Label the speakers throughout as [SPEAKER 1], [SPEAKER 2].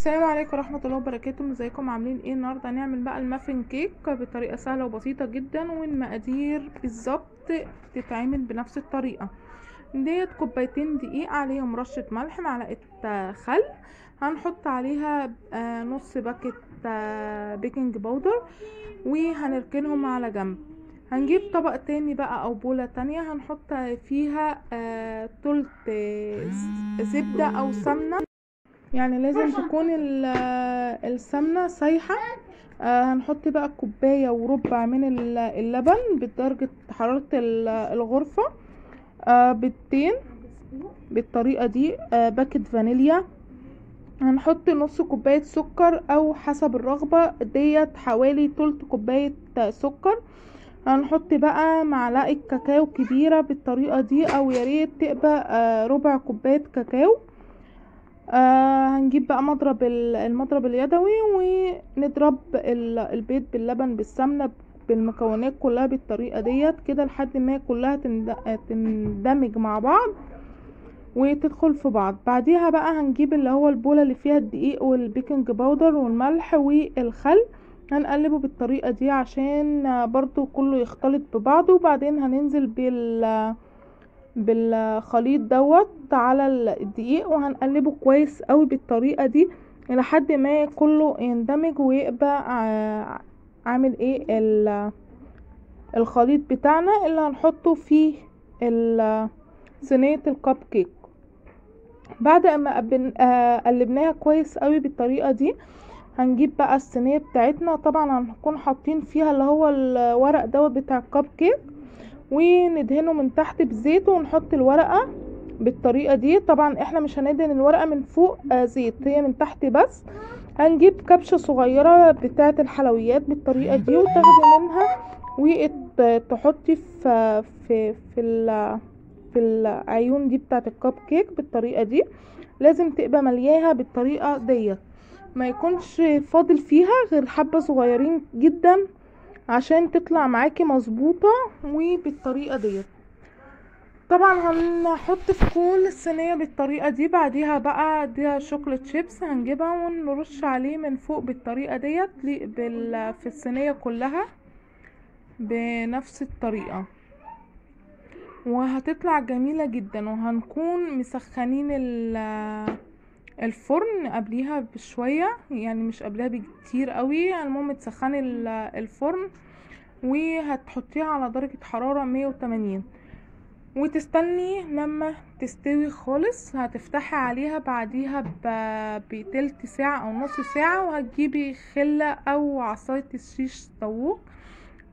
[SPEAKER 1] السلام عليكم ورحمه الله وبركاته. ازيكم عاملين ايه؟ النهارده هنعمل بقى المافن كيك بطريقه سهله وبسيطه جدا، والمقادير بالظبط تتعمل بنفس الطريقه. ديت كوبايتين دقيق، عليهم رشه ملح، معلقه خل، هنحط عليها نص باكت بيكنج باودر، وهنركنهم على جنب. هنجيب طبق تاني بقى او بولة تانية، هنحط فيها تلت زبدة او سمنة، يعني لازم تكون السمنة سايحة. هنحط بقى كوباية وربع من اللبن بدرجة حرارة الغرفة، بيضتين بالطريقة دي، باكت فانيليا. هنحط نص كوباية سكر او حسب الرغبة، ديت حوالي تلت كوباية سكر. هنحط بقى معلقة كاكاو كبيرة بالطريقة دي، او ياريت تبقى ربع كوباية كاكاو. هنجيب بقى المضرب اليدوي، ونضرب البيض باللبن بالسمنة بالمكونات كلها بالطريقة ديت كده لحد ما كلها تندمج مع بعض وتدخل في بعض. بعديها بقى هنجيب اللي هو البولة اللي فيها الدقيق والبيكنج باودر والملح والخل، هنقلبه بالطريقة دي عشان برضو كله يختلط ببعضه. وبعدين هننزل بالخليط دوت على الدقيق، وهنقلبه كويس قوي بالطريقة دي لحد ما كله يندمج ويبقى عامل ايه الخليط بتاعنا اللي هنحطه في صينية الكب كيك. بعد ما قلبناها كويس قوي بالطريقة دي، هنجيب بقى الصينية بتاعتنا. طبعا هنكون حاطين فيها اللي هو الورق دوت بتاع الكب كيك، وندهنه من تحت بزيت، ونحط الورقة بالطريقة دي. طبعا احنا مش هندهن الورقة من فوق زيت، هي من تحت بس. هنجيب كبشة صغيرة بتاعة الحلويات بالطريقة دي، وتاخدي منها وتحطي في العيون دي بتاعة الكب كيك بالطريقة دي. لازم تبقى ملياها بالطريقة ديت، ما يكونش فاضل فيها غير حبة صغيرين جدا عشان تطلع معاكي مظبوطة وبالطريقة ديت. طبعا هنحط في كل الصينية بالطريقة دي. بعديها بقى دي شوكولات شيبس، هنجيبها ونرش عليه من فوق بالطريقة ديت في الصينية كلها بنفس الطريقة، وهتطلع جميلة جدا. وهنكون مسخنين الفرن قبليها بشوية، يعني مش قبلها بكتير قوي. المهم تسخني الفرن وهتحطيها على درجة حرارة 180، وتستني لما تستوي خالص. هتفتحي عليها بعديها بتلت ساعة او نص ساعة، وهتجيبي خلة او عصاية الشيش طاووق،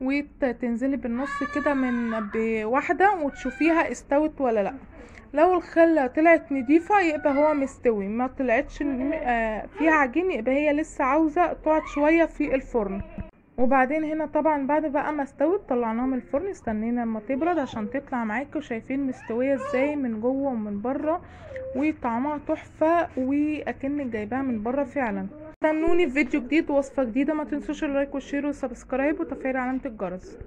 [SPEAKER 1] وتنزلي بالنص كده من بواحدة وتشوفيها استوت ولا لا. لو الخلة طلعت نضيفة يبقى هو مستوي، ما طلعتش فيها عجين يبقى هي لسه عاوزة تقعد شوية في الفرن. وبعدين هنا طبعا بعد بقى ما استوت طلعناها من الفرن، استنينا لما تبرد عشان تطلع معاكم. شايفين مستويه ازاي من جوه ومن بره، وطعمها تحفه واكنك جايباها من بره فعلا. استنوني في فيديو جديد ووصفه جديده. ما تنسوش اللايك والشير والسبسكرايب وتفعيل علامه الجرس.